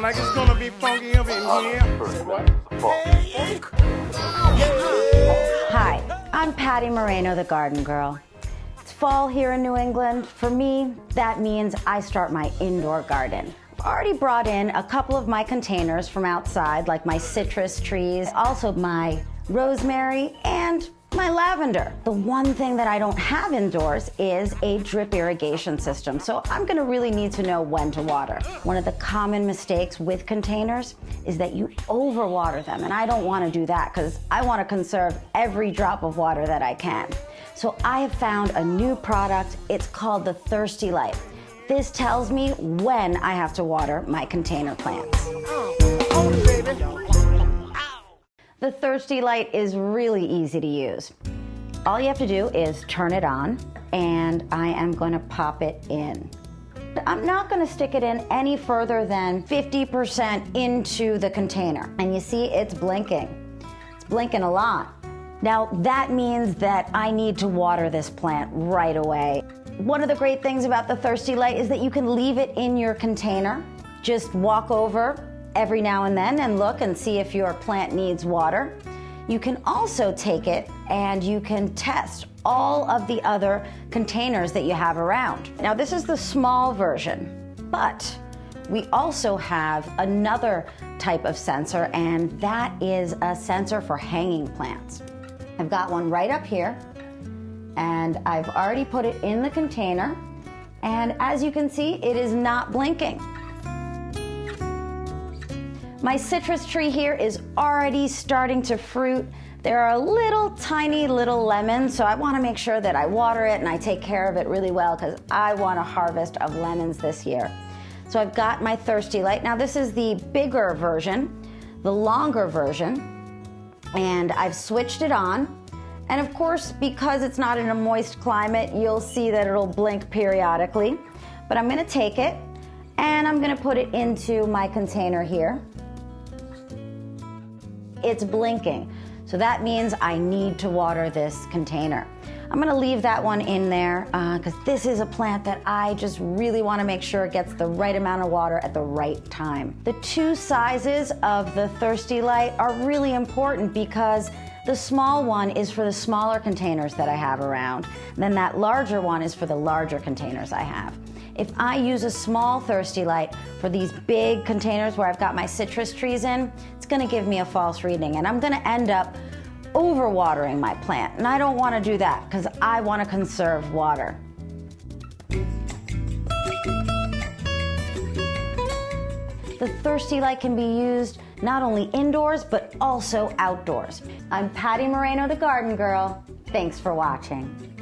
like it's gonna be funky up in here. What? Hi, I'm Patty Moreno, the Garden Girl. It's fall here in New England. For me, that means I start my indoor garden. I've already brought in a couple of my containers from outside, like my citrus trees, also my rosemary and my lavender. The one thing that I don't have indoors is a drip irrigation system, so I'm gonna really need to know when to water. One of the common mistakes with containers is that you overwater them, and I don't wanna do that because I wanna conserve every drop of water that I can. So I have found a new product. It's called the Thirsty Light. This tells me when I have to water my container plants. The Thirsty Light is really easy to use. All you have to do is turn it on, and I am going to pop it in. I'm not going to stick it in any further than 50% into the container. And you see it's blinking. It's blinking a lot. Now that means that I need to water this plant right away. One of the great things about the Thirsty Light is that you can leave it in your container. Just walk over every now and then and look and see if your plant needs water. You can also take it and you can test all of the other containers that you have around. Now this is the small version, but we also have another type of sensor, and that is a sensor for hanging plants. I've got one right up here, and I've already put it in the container, and as you can see, it is not blinking. My citrus tree here is already starting to fruit. There are little tiny little lemons, so I want to make sure that I water it and I take care of it really well because I want a harvest of lemons this year. So I've got my Thirsty Light. Now this is the bigger version, the longer version, and I've switched it on. And of course, because it's not in a moist climate, you'll see that it'll blink periodically. But I'm going to take it and I'm going to put it into my container here. It's blinking, so that means I need to water this container. I'm going to leave that one in there because this is a plant that I just really want to make sure it gets the right amount of water at the right time. The two sizes of the Thirsty Light are really important because the small one is for the smaller containers that I have around, and then that larger one is for the larger containers I have. If I use a small Thirsty Light for these big containers where I've got my citrus trees in, it's gonna give me a false reading, and I'm gonna end up overwatering my plant, and I don't wanna do that because I wanna conserve water. The Thirsty Light can be used not only indoors, but also outdoors. I'm Patty Moreno, the Garden Girl. Thanks for watching.